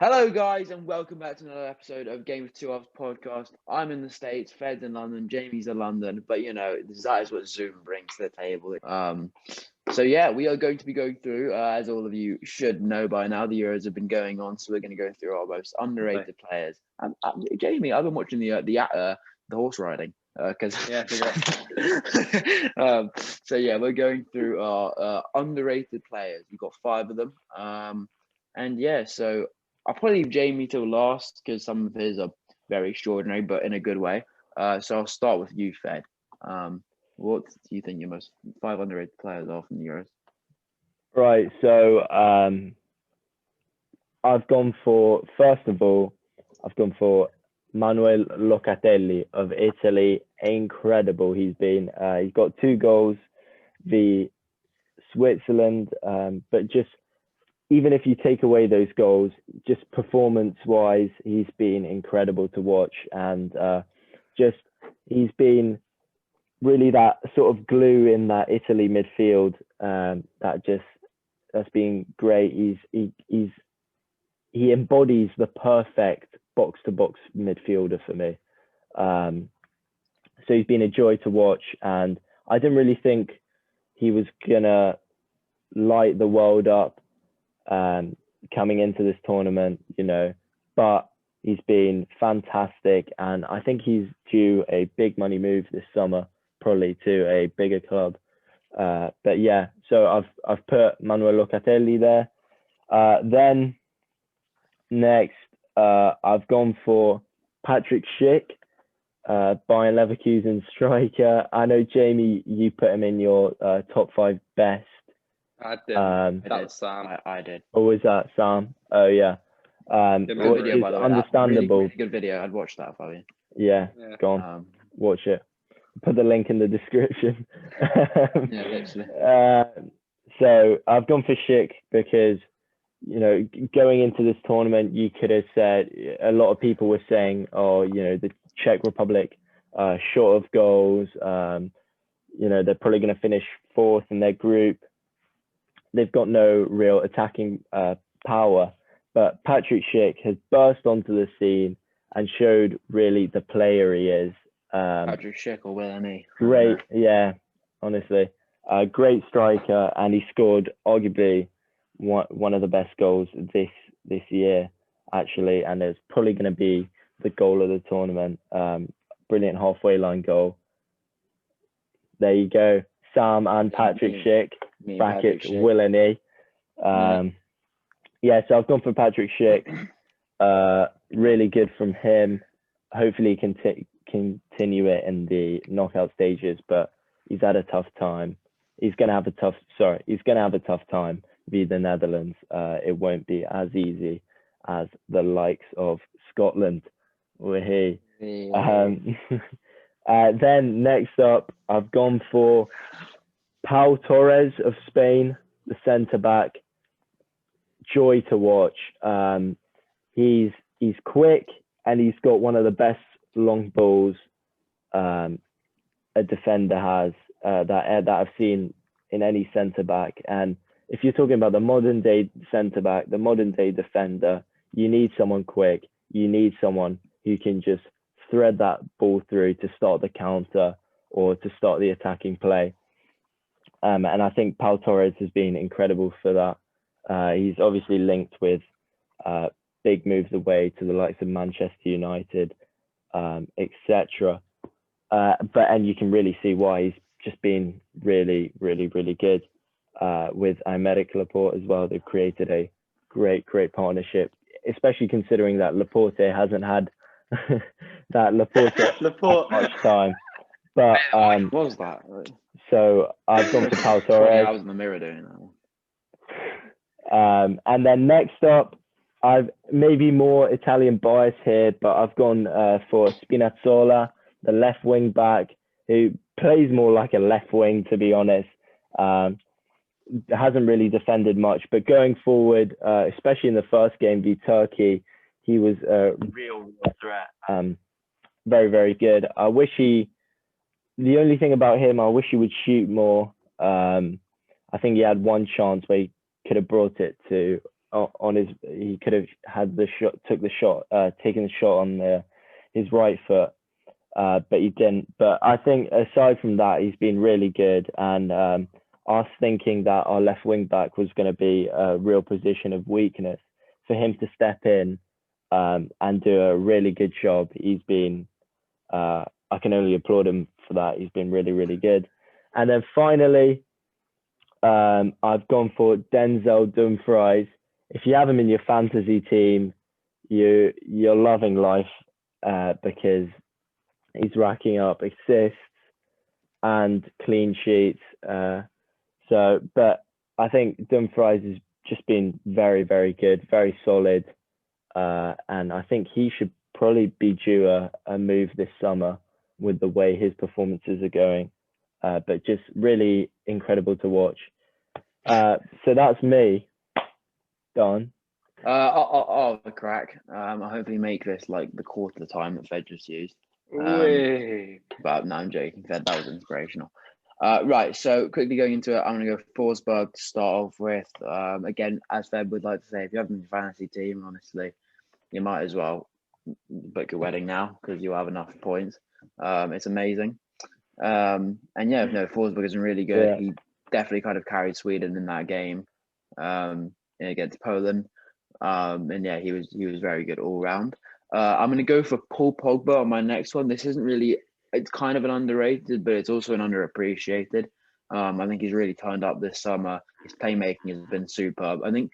Hello, guys, and welcome back to another episode of Game of Two Halves podcast. I'm in the States, Fed's in London, Jamie's in London, but that is what Zoom brings to the table. So yeah, we are going to be going through, as all of you should know by now, the Euros have been going on, so we're going to go through our most underrated players. Jamie, I've been watching the horse riding because so yeah, we're going through our underrated players. We've got 5 of them, and yeah, so I'll probably leave Jamie till last because some of his are very extraordinary, but in a good way. So I'll start with you, Fed. What do you think your most 5 underrated players are from the Euros? Right, so I've gone for Manuel Locatelli of Italy. Incredible. He's got 2 goals v Switzerland, but just even if you take away those goals, just performance-wise, he's been incredible to watch, and he's been really that sort of glue in that Italy midfield. That's been great. He embodies the perfect box-to-box midfielder for me. So he's been a joy to watch, and I didn't really think he was gonna light the world up coming into this tournament, but he's been fantastic, and I think he's due a big money move this summer, probably to a bigger club. But yeah, so I've put Manuel Locatelli there. Then next, I've gone for Patrick Schick, Bayern Leverkusen striker. I know, Jamie, you put him in your top 5 best. I did. That was Sam. I did. Or was that Sam? Oh yeah. Good video, by the way. Understandable. Really good video. I'd watch that, Fabian. Yeah. Go on. Watch it. Put the link in the description. Yeah, literally. So I've gone for Schick because, going into this tournament, you could have said, a lot of people were saying, the Czech Republic, short of goals, they're probably going to finish 4th in their group. They've got no real attacking power, but Patrick Schick has burst onto the scene and showed really the player he is. Patrick Schick or Willian. Great, yeah, honestly, great striker, and he scored arguably one of the best goals this year, actually, and it's probably going to be the goal of the tournament. Brilliant halfway line goal. There you go, Sam and Patrick Schick. Brackets Willian. Yeah, so I've gone for Patrick Schick. Really good from him. Hopefully he can continue it in the knockout stages, but he's had a tough time. He's gonna have a tough time via the Netherlands. It won't be as easy as the likes of Scotland. Then next up, I've gone for Pau Torres of Spain, the centre-back. Joy to watch. He's quick, and he's got one of the best long balls a defender has that I've seen in any centre-back. And if you're talking about the modern-day centre-back, the modern-day defender, you need someone quick. You need someone who can just thread that ball through to start the counter or to start the attacking play. And I think Pau Torres has been incredible for that. He's obviously linked with big moves away to the likes of Manchester United, etc. And you can really see why he's just been really, really, really good with Aymeric Laporte as well. They've created a great partnership, especially considering that Laporte hasn't had Laporte much time. But what was that? So I've gone for Pau Torres. Sorry, I was in the mirror doing that. And then next up, I've maybe more Italian bias here, but I've gone for Spinazzola, the left wing back, who plays more like a left wing, to be honest. Hasn't really defended much, but going forward, especially in the first game v Turkey, he was a real threat. Very, very good. The only thing about him, I wish he would shoot more. I think he had one chance where he could have brought it to on his. He could have had the shot, taken the shot on his right foot, but he didn't. But I think aside from that, he's been really good. And us thinking that our left wing back was going to be a real position of weakness, for him to step in and do a really good job, he's been. I can only applaud him for that. He's been really, really good. And then finally, I've gone for Denzel Dumfries. If you have him in your fantasy team, you're loving life because he's racking up assists and clean sheets. But I think Dumfries has just been very, very good, very solid, and I think he should probably be due a move this summer with the way his performances are going. But just really incredible to watch. So that's me, Don. I'll have a crack. I hopefully make this like the quarter of the time that Fed just used. But no, I'm joking. Fed, that was inspirational. Right, so quickly going into it, I'm going to go Forsberg to start off with. Again, as Fed would like to say, if you have a fantasy team, honestly, you might as well book your wedding now because you have enough points. It's amazing. And yeah, no, Forsberg is really good. Yeah. He definitely kind of carried Sweden in that game against Poland. And yeah, he was very good all round. I'm going to go for Paul Pogba on my next one. This isn't really, it's kind of an underrated, but it's also an underappreciated. I think he's really turned up this summer. His playmaking has been superb. I think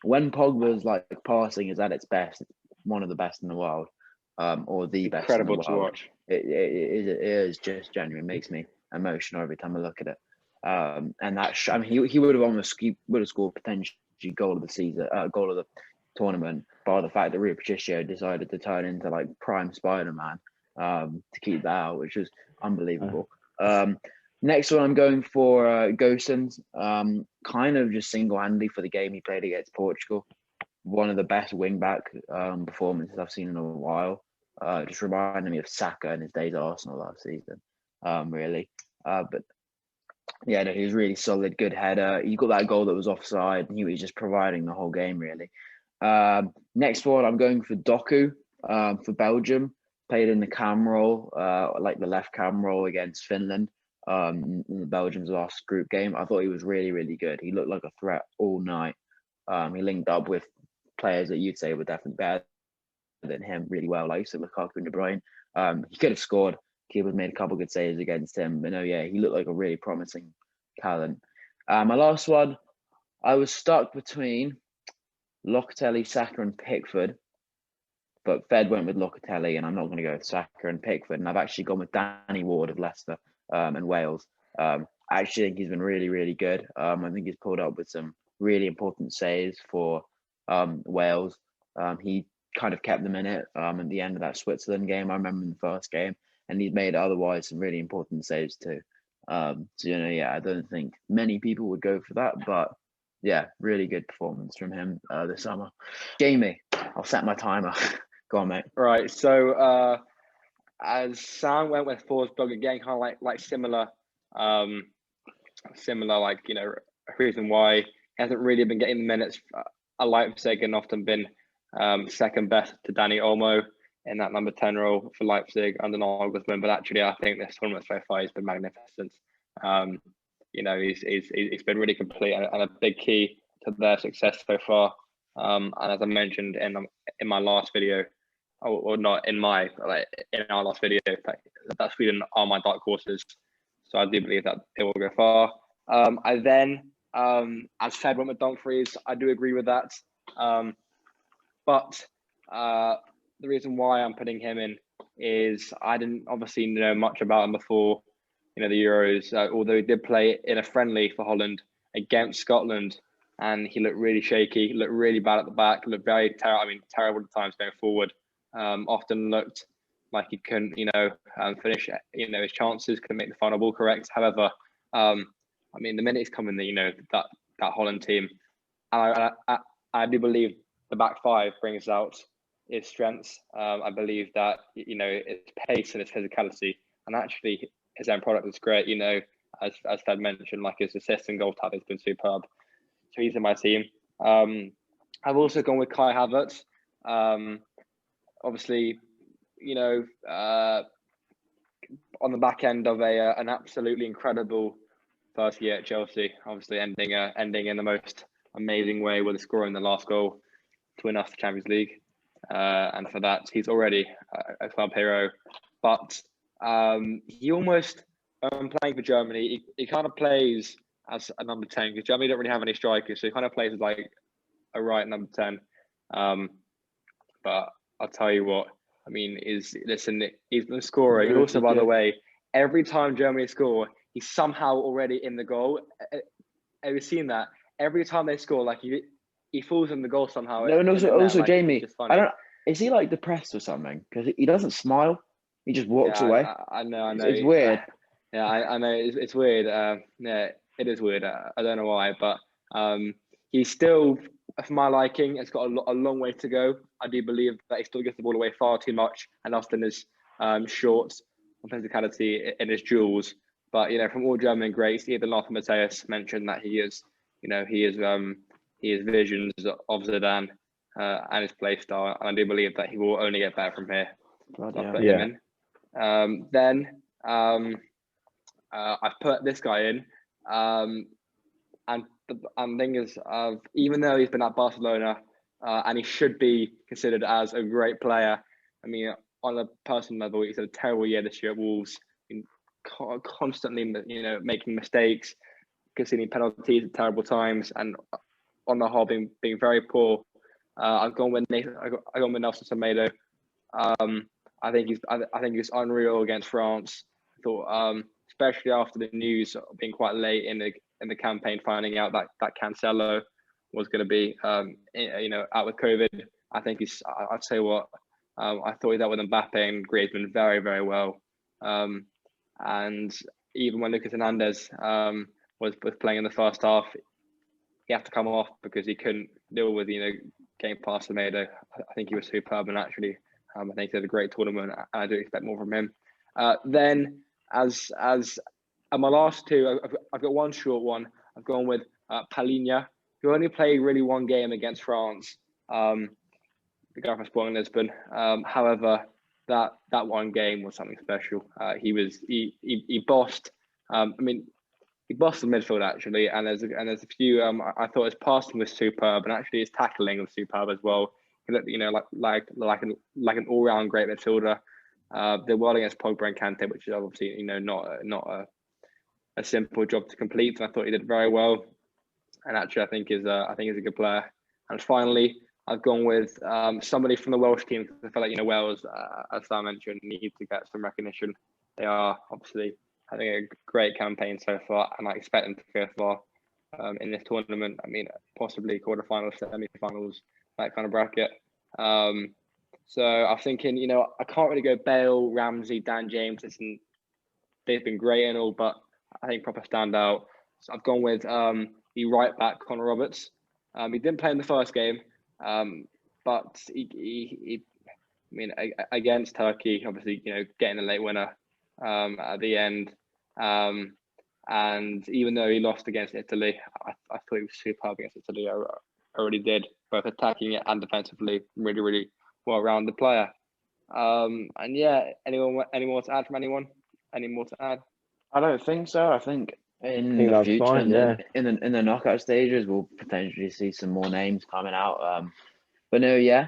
when Pogba's like passing is at its best, it's one of the best in the world, or the best in the world. Incredible to watch. It is just genuine. It makes me emotional every time I look at it. And that I mean, he would have scored potentially goal of the season, goal of the tournament, by the fact that Rui Patricio decided to turn into like prime Spider-Man to keep that out, which is unbelievable. Next one, I'm going for Gosens, kind of just single-handedly for the game he played against Portugal. One of the best wing-back performances I've seen in a while. Just reminding me of Saka in his days at Arsenal last season, really. But yeah, no, he was really solid, good header. He got that goal that was offside, and he was just providing the whole game, really. Next one, I'm going for Doku for Belgium. Played in the cam role, like the left cam role against Finland in the Belgium's last group game. I thought he was really, really good. He looked like a threat all night. He linked up with players that you'd say were definitely better than him really well, like Lukaku and De Bruyne. He could have scored. Keeper made a couple good saves against him, but no, yeah, he looked like a really promising talent. My last one, I was stuck between Locatelli, Saka, and Pickford, but Fed went with Locatelli, and I'm not going to go with Saka and Pickford, and I've actually gone with Danny Ward of Leicester and Wales. I actually think he's been really, really good. I think he's pulled up with some really important saves for Wales. He kind of kept them in it at the end of that Switzerland game. I remember in the first game, and he's made otherwise some really important saves too. So yeah, I don't think many people would go for that, but yeah, really good performance from him this summer. Jamie, I'll set my timer. Go on, mate. Right, so as Sam went with Forsberg again, kind of like similar, like reason why he hasn't really been getting the minutes. Leipzig and often been second best to Danny Olmo in that number 10 role for Leipzig under Nagelsmann. But actually, I think this tournament so far has been magnificent. He's been really complete and a big key to their success so far. And as I mentioned in my last video, or not in my in our last video, that Sweden are my dark horses. So I do believe that it will go far. I then, as Fed went with Dumfries, I do agree with that. But the reason why I'm putting him in is I didn't obviously know much about him before, the Euros. Although he did play in a friendly for Holland against Scotland, and he looked really shaky, looked really bad at the back, looked very terrible at times going forward. Often looked like he couldn't, finish, his chances, couldn't make the final ball correct. However, the minute he's come in, that Holland team, and I do believe the back five brings out his strengths. I believe that, his pace and his physicality, and actually his end product is great. As Ted mentioned, like his assist and goal tally has been superb. So he's in my team. I've also gone with Kai Havertz. Obviously, on the back end of an absolutely incredible first year at Chelsea, obviously ending in the most amazing way with scoring the last goal to win us the Champions League, and for that he's already a club hero. But he almost, playing for Germany, he kind of plays as a number 10 because Germany don't really have any strikers, so he kind of plays as like a right number 10. But I'll tell you what, I mean, he's been scoring. And also, by the way, every time Germany score, he's somehow already in the goal. Have you seen that? Every time they score, like he falls in the goal somehow. No, and also like, Jamie, I don't. Is he like depressed or something? Because he doesn't smile. He just walks away. I know. It's weird. I know. It's weird. Yeah, it is weird. I don't know why, but he's still, for my liking, it's got a long way to go. I do believe that he still gets the ball away far too much, and often is short on physicality in his duels. But from all German greats, even Lothar Matthäus mentioned that he is visions of Zidane and his play style, and I do believe that he will only get better from here. So I'll put him in. Then I've put this guy in, and the thing is, even though he's been at Barcelona and he should be considered as a great player, I mean, on a personal level, he's had a terrible year this year at Wolves. Constantly, making mistakes, conceding penalties at terrible times, and on the whole, being very poor. I've gone with Nelson Semedo. I think he's unreal against France. I thought, especially after the news being quite late in the campaign, finding out that Cancelo was going to be out with COVID. I think I'd say what I thought he dealt with Mbappe and Griezmann very, very well. And even when Lucas Hernandez was playing in the first half, he had to come off because he couldn't deal with getting past Semedo. I think he was superb, and actually, I think he had a great tournament, and I do expect more from him. Then, as my last two, I've got one short one. I've gone with Palhinha, who only played really one game against France. The guy from Sporting Lisbon. However, that one game was something special. He bossed. He bossed the midfield actually, and there's a few. I thought his passing was superb, and actually his tackling was superb as well. He looked, like an all-round great midfielder. They were against Pogba and Kante, which is obviously not a simple job to complete. And I thought he did very well, and actually I think he's a good player. And finally, I've gone with somebody from the Welsh team because I feel like Wales, as I mentioned, need to get some recognition. They are obviously having a great campaign so far, and I expect them to go far in this tournament. I mean, possibly quarterfinals, semi-finals, that kind of bracket. So I'm thinking, I can't really go Bale, Ramsey, Dan James. They've been great and all, but I think proper standout. So I've gone with the right back, Connor Roberts. He didn't play in the first game, but he against Turkey, obviously, getting a late winner at the end. And even though he lost against Italy, I thought he was superb against Italy. I really did, both attacking it and defensively. Really, really well-rounded player. And yeah, any more to add from anyone? Any more to add? I don't think so. I think in the future, fine, in the knockout stages, we'll potentially see some more names coming out. But no, yeah.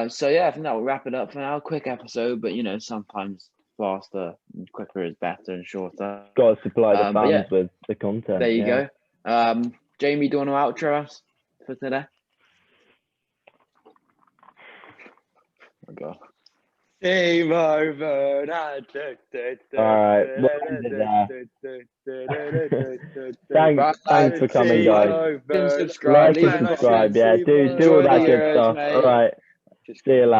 So yeah, I think that will wrap it up for now. Quick episode, but sometimes faster and quicker is better and shorter. Got to supply the fans with the content. There you go. Jamie, do you want to outro us for today? Oh God. Game over. Alright, thanks for coming, guys. Subscribe, like and subscribe, do all that good stuff. Alright, see you, lads.